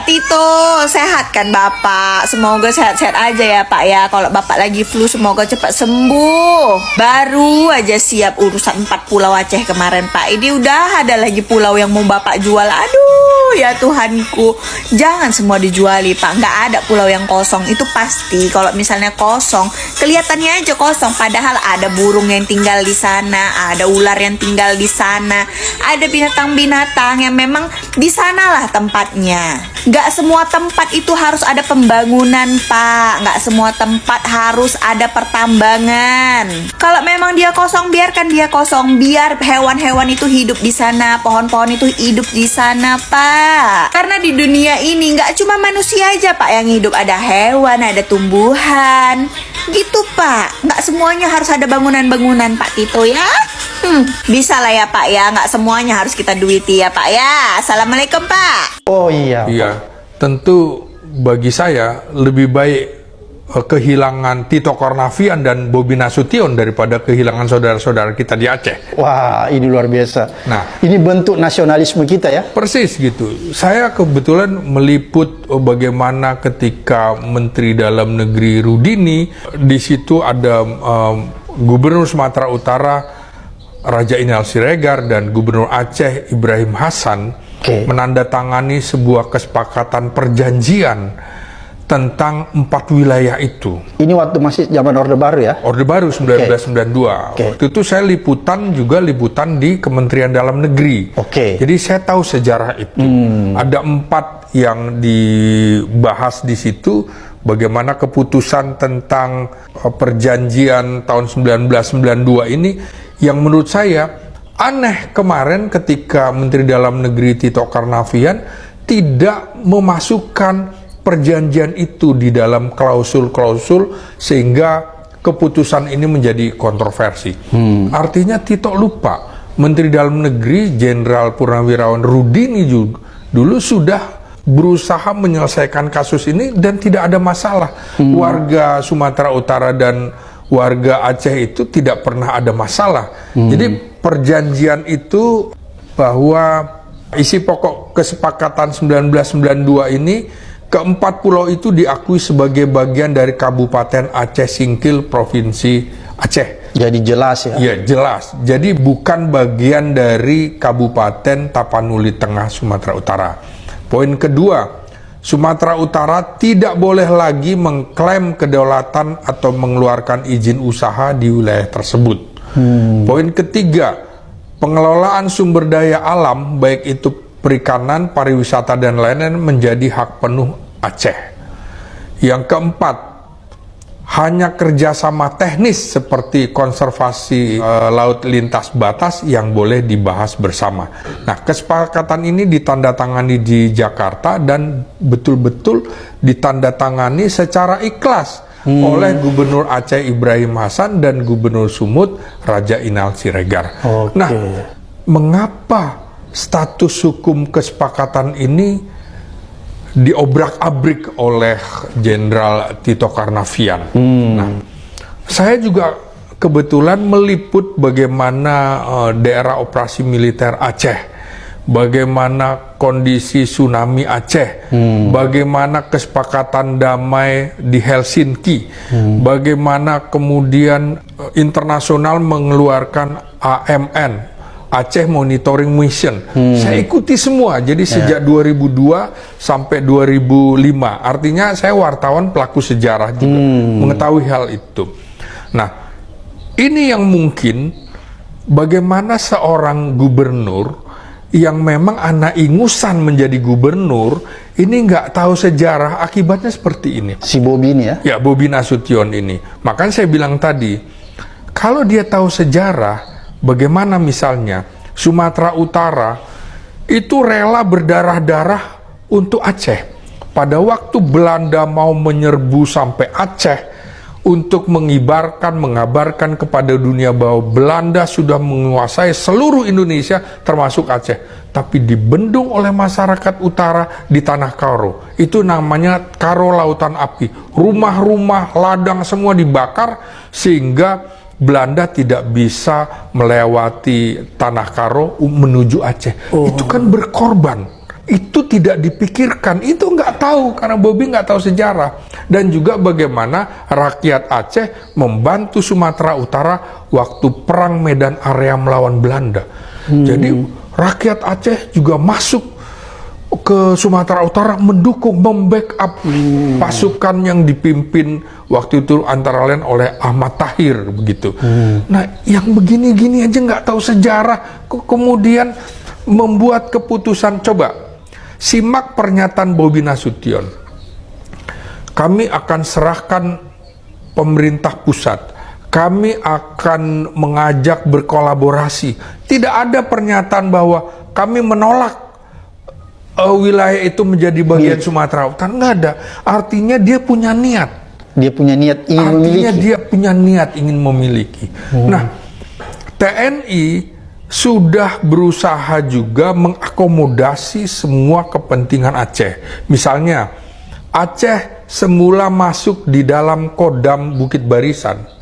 Tito, sehat kan Bapak? Semoga sehat-sehat aja ya Pak ya. Kalau Bapak lagi flu semoga cepat sembuh. Baru aja siap urusan 4 pulau Aceh kemarin Pak. Ini udah ada lagi pulau yang mau Bapak jual. Aduh ya Tuhanku. Jangan semua dijuali Pak. Nggak ada pulau yang kosong. Itu pasti kalau misalnya kosong, kelihatannya aja kosong. Padahal ada burung yang tinggal di sana, ada ular yang tinggal di sana, ada binatang-binatang yang memang di sanalah tempatnya. Nggak semua tempat itu harus ada pembangunan Pak. Nggak semua tempat harus ada pertambangan. Kalau memang dia kosong, biarkan dia kosong. Biar hewan-hewan itu hidup di sana, pohon-pohon itu hidup di sana Pak. Karena di dunia ini nggak cuma manusia aja Pak yang hidup. Ada hewan, ada tumbuhan. Gitu Pak. Nggak semuanya harus ada bangunan-bangunan Pak Tito ya. Bisa lah ya Pak ya. Nggak semuanya harus kita duiti ya Pak ya. Assalamualaikum Pak. Oh iya. Iya, tentu bagi saya lebih baik kehilangan Tito Karnavian dan Bobi Nasution daripada kehilangan saudara-saudara kita di Aceh. Wah, ini luar biasa. Nah, ini bentuk nasionalisme kita ya. persis gitu. Saya kebetulan meliput bagaimana ketika Menteri Dalam Negeri Rudini, di situ ada Gubernur Sumatera Utara Raja Inal Siregar dan Gubernur Aceh Ibrahim Hasan menandatangani sebuah kesepakatan perjanjian tentang 4 wilayah itu. Ini waktu masih zaman Orde Baru ya? Orde Baru 1992. Waktu itu saya liputan di Kementerian Dalam Negeri. Jadi saya tahu sejarah itu. Ada 4 yang dibahas di situ. Bagaimana keputusan tentang perjanjian tahun 1992 ini yang menurut saya aneh kemarin ketika Menteri Dalam Negeri Tito Karnavian tidak memasukkan perjanjian itu di dalam klausul-klausul sehingga keputusan ini menjadi kontroversi. Artinya Tito lupa Menteri Dalam Negeri Jenderal Purnawirawan Rudini juga dulu sudah berusaha menyelesaikan kasus ini dan tidak ada masalah. Warga Sumatera Utara dan warga Aceh itu tidak pernah ada masalah. Jadi perjanjian itu bahwa isi pokok kesepakatan 1992 ini keempat pulau itu diakui sebagai bagian dari Kabupaten Aceh Singkil Provinsi Aceh. Jadi jelas ya? Iya jelas. Jadi bukan bagian dari Kabupaten Tapanuli Tengah Sumatera Utara. Poin kedua, Sumatera Utara tidak boleh lagi mengklaim kedaulatan atau mengeluarkan izin usaha di wilayah tersebut. Poin ketiga, pengelolaan sumber daya alam baik itu perikanan, pariwisata dan lain-lain menjadi hak penuh Aceh. Yang keempat, hanya kerjasama teknis seperti konservasi laut lintas batas yang boleh dibahas bersama. Nah, kesepakatan ini ditandatangani di Jakarta dan betul-betul ditandatangani secara ikhlas oleh Gubernur Aceh Ibrahim Hasan dan Gubernur Sumut Raja Inal Siregar. Nah, mengapa status hukum kesepakatan ini diobrak-abrik oleh Jenderal Tito Karnavian? Nah, saya juga kebetulan meliput bagaimana daerah operasi militer Aceh, bagaimana kondisi tsunami Aceh, bagaimana kesepakatan damai di Helsinki, bagaimana kemudian internasional mengeluarkan AMN, Aceh Monitoring Mission. Saya ikuti semua. Jadi sejak 2002 sampai 2005. Artinya saya wartawan pelaku sejarah juga, mengetahui hal itu. Nah, ini yang mungkin bagaimana seorang gubernur yang memang anak ingusan menjadi gubernur ini nggak tahu sejarah, akibatnya seperti ini. Si Bobi ini ya? Ya, Bobi Nasution ini. Makanya saya bilang tadi, kalau dia tahu sejarah, bagaimana misalnya Sumatera Utara itu rela berdarah-darah untuk Aceh. Pada waktu Belanda mau menyerbu sampai Aceh untuk mengabarkan kepada dunia bahwa Belanda sudah menguasai seluruh Indonesia termasuk Aceh. Tapi dibendung oleh masyarakat utara di Tanah Karo. Itu namanya Karo Lautan Api. Rumah-rumah, ladang semua dibakar sehingga Belanda tidak bisa melewati Tanah Karo menuju Aceh. Itu kan berkorban. itu tidak dipikirkan, itu nggak tahu karena Bobi nggak tahu sejarah. Dan juga bagaimana rakyat Aceh membantu Sumatera Utara waktu perang Medan Area melawan Belanda. Jadi rakyat Aceh juga masuk ke Sumatera Utara mendukung, membackup pasukan yang dipimpin waktu itu antara lain oleh Ahmad Tahir begitu. Nah, yang begini-gini aja nggak tahu sejarah, kok kemudian membuat keputusan. Coba simak pernyataan Bobi Nasution. Kami akan serahkan pemerintah pusat. Kami akan mengajak berkolaborasi. Tidak ada pernyataan bahwa kami menolak wilayah itu menjadi bagian Sumatera Utara. Nggak ada. Artinya dia punya niat. Dia punya niat ingin memiliki. Artinya dia punya niat ingin memiliki. Nah, TNI sudah berusaha juga mengakomodasi semua kepentingan Aceh. Misalnya, Aceh semula masuk di dalam Kodam Bukit Barisan.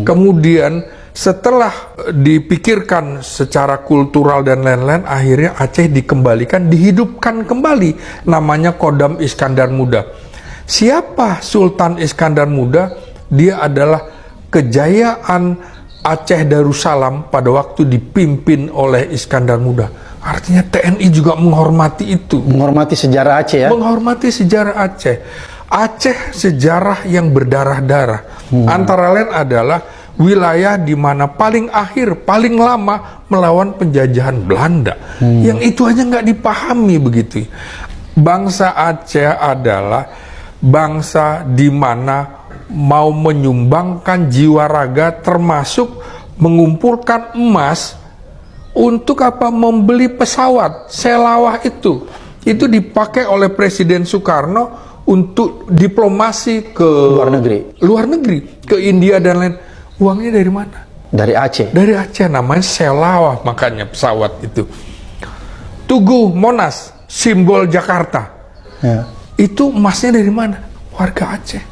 Kemudian setelah dipikirkan secara kultural dan lain-lain, akhirnya Aceh dikembalikan, dihidupkan kembali. Namanya Kodam Iskandar Muda. Siapa Sultan Iskandar Muda? Dia adalah kejayaan Aceh Darussalam pada waktu dipimpin oleh Iskandar Muda. Artinya TNI juga menghormati itu. Menghormati sejarah Aceh ya? Menghormati sejarah Aceh. Aceh sejarah yang berdarah-darah. Antara lain adalah wilayah di mana paling akhir, paling lama melawan penjajahan Belanda. Yang itu aja nggak dipahami begitu. Bangsa Aceh adalah bangsa di mana mau menyumbangkan jiwa raga, termasuk mengumpulkan emas untuk apa? Membeli pesawat Selawah itu dipakai oleh Presiden Soekarno untuk diplomasi ke luar negeri, ke India dan lain. Uangnya dari mana? Dari Aceh. Dari Aceh, namanya Selawah, makanya pesawat itu. Tugu Monas, simbol Jakarta. Ya. Itu emasnya dari mana? Warga Aceh.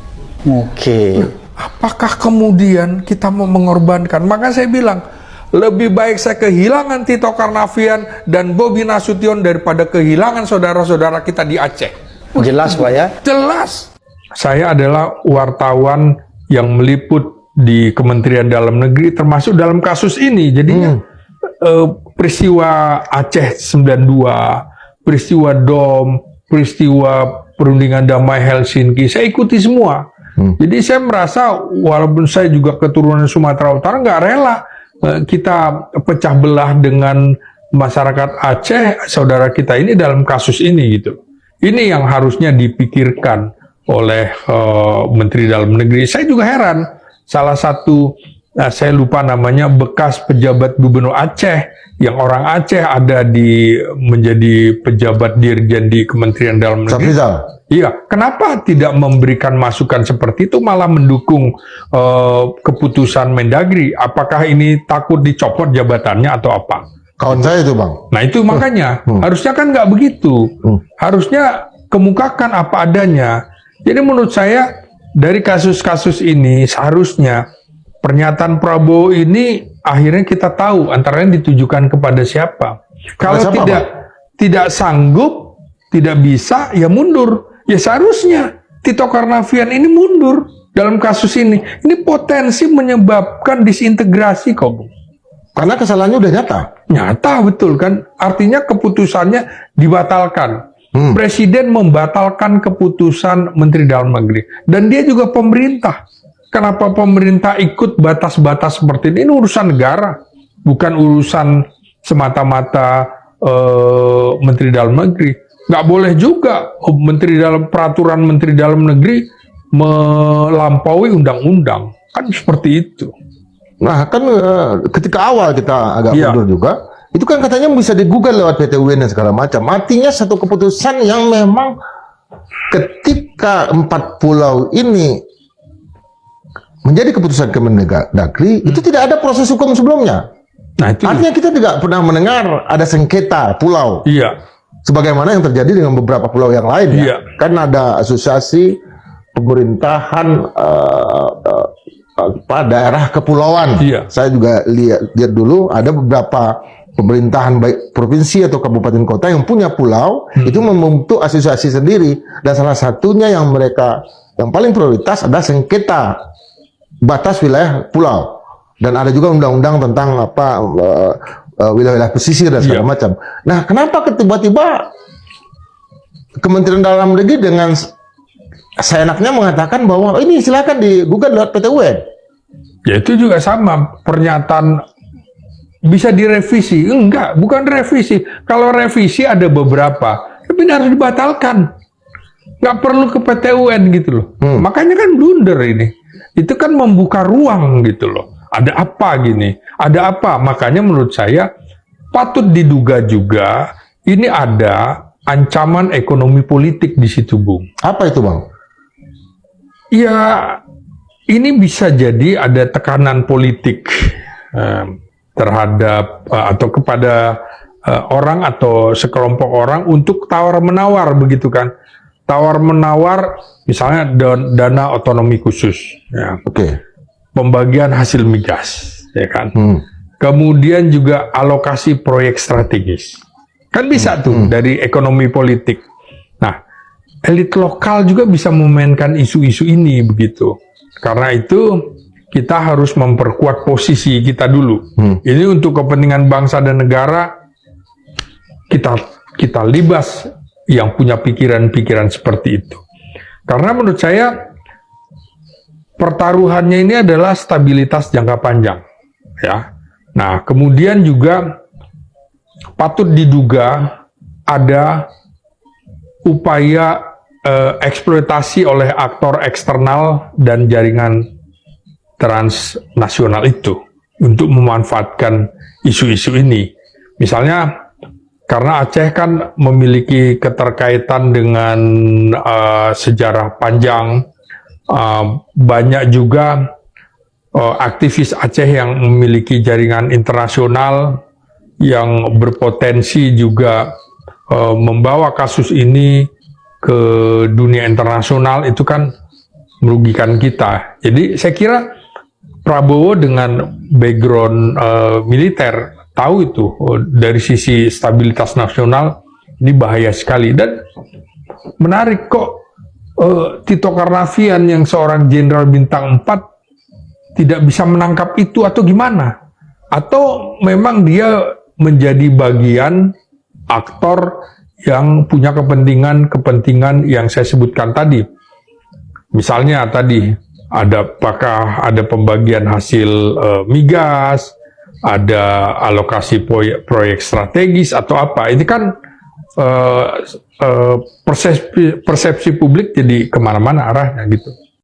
Oke. Nah, apakah kemudian kita mau mengorbankan? Maka saya bilang, lebih baik saya kehilangan Tito Karnavian dan Bobi Nasution daripada kehilangan saudara-saudara kita di Aceh. Jelas Pak ya? Jelas. Saya adalah wartawan yang meliput di Kementerian Dalam Negeri, termasuk dalam kasus ini. Jadinya peristiwa Aceh 92, peristiwa DOM, peristiwa Perundingan Damai Helsinki, saya ikuti semua. Jadi saya merasa walaupun saya juga keturunan Sumatera Utara, nggak rela kita pecah belah dengan masyarakat Aceh, saudara kita ini dalam kasus ini gitu. Ini yang harusnya dipikirkan oleh Menteri Dalam Negeri. Saya juga heran, salah satu, saya lupa namanya, bekas pejabat gubernur Aceh, yang orang Aceh ada menjadi pejabat dirjen di Kementerian Dalam Negeri. Iya, kenapa tidak memberikan masukan seperti itu, malah mendukung keputusan Mendagri? Apakah ini takut dicopot jabatannya atau apa? Kawan saya itu Bang. Nah itu makanya, harusnya kan nggak begitu. Harusnya kemukakan apa adanya. Jadi menurut saya, dari kasus-kasus ini, seharusnya pernyataan Prabowo ini akhirnya kita tahu antara lain ditujukan kepada siapa. Kalau siapa, tidak sanggup, tidak bisa, ya mundur. Ya seharusnya Tito Karnavian ini mundur dalam kasus ini. Ini potensi menyebabkan disintegrasi kok, Bung. Karena kesalahannya udah nyata. Nyata betul kan? Artinya keputusannya dibatalkan. Presiden membatalkan keputusan Menteri Dalam Negeri. Dan dia juga pemerintah. Kenapa pemerintah ikut batas-batas seperti ini? Ini urusan negara, bukan urusan semata-mata Menteri Dalam Negeri. Nggak boleh juga peraturan Menteri Dalam Negeri melampaui undang-undang. Kan seperti itu. Nah kan ketika awal kita agak mundur juga, itu kan katanya bisa digugat lewat PT UN dan segala macam. Artinya satu keputusan yang memang ketika 4 pulau ini menjadi keputusan Kemendagri, itu tidak ada proses hukum sebelumnya. Nah, itu artinya kita tidak pernah mendengar ada sengketa pulau. Iya. Sebagaimana yang terjadi dengan beberapa pulau yang lain. Ya. Kan ada asosiasi pemerintahan daerah kepulauan. Saya juga lihat dulu ada beberapa pemerintahan baik provinsi atau kabupaten kota yang punya pulau itu membentuk asosiasi sendiri, dan salah satunya yang paling prioritas adalah sengketa batas wilayah pulau, dan ada juga undang-undang tentang wilayah pesisir dan segala macam. Nah, kenapa tiba-tiba Kementerian Dalam Negeri dengan seenaknya mengatakan bahwa ini silakan digugat lewat PT UN? Ya itu juga sama, pernyataan bisa direvisi. Enggak, bukan revisi. Kalau revisi ada beberapa, tapi harus dibatalkan. Nggak perlu ke PT UN gitu loh. Makanya kan blunder ini. Itu kan membuka ruang gitu loh. Ada apa gini? Ada apa? Makanya menurut saya patut diduga juga ini ada ancaman ekonomi politik di situ, Bung. Apa itu, Bang? Ya, ini bisa jadi ada tekanan politik terhadap atau kepada orang atau sekelompok orang untuk tawar-menawar begitu kan. Tawar-menawar misalnya dana otonomi khusus. Ya. Pembagian hasil migas, ya kan. Kemudian juga alokasi proyek strategis. Kan bisa tuh dari ekonomi politik. Nah, elit lokal juga bisa memainkan isu-isu ini begitu. Karena itu kita harus memperkuat posisi kita dulu. Ini untuk kepentingan bangsa dan negara, kita libas yang punya pikiran-pikiran seperti itu. Karena menurut saya pertaruhannya ini adalah stabilitas jangka panjang, ya. Nah, kemudian juga patut diduga ada upaya eksploitasi oleh aktor eksternal dan jaringan transnasional itu untuk memanfaatkan isu-isu ini. Misalnya karena Aceh kan memiliki keterkaitan dengan sejarah panjang, banyak juga aktivis Aceh yang memiliki jaringan internasional yang berpotensi juga membawa kasus ini ke dunia internasional, itu kan merugikan kita. Jadi saya kira Prabowo dengan background militer tahu itu dari sisi stabilitas nasional ini bahaya sekali. Dan menarik kok Tito Karnavian yang seorang jenderal bintang 4 tidak bisa menangkap itu atau gimana? Atau memang dia menjadi bagian aktor yang punya kepentingan yang saya sebutkan tadi. Misalnya tadi apakah ada pembagian hasil migas, ada alokasi proyek strategis atau apa? Ini kan persepsi publik jadi kemana-mana arahnya gitu.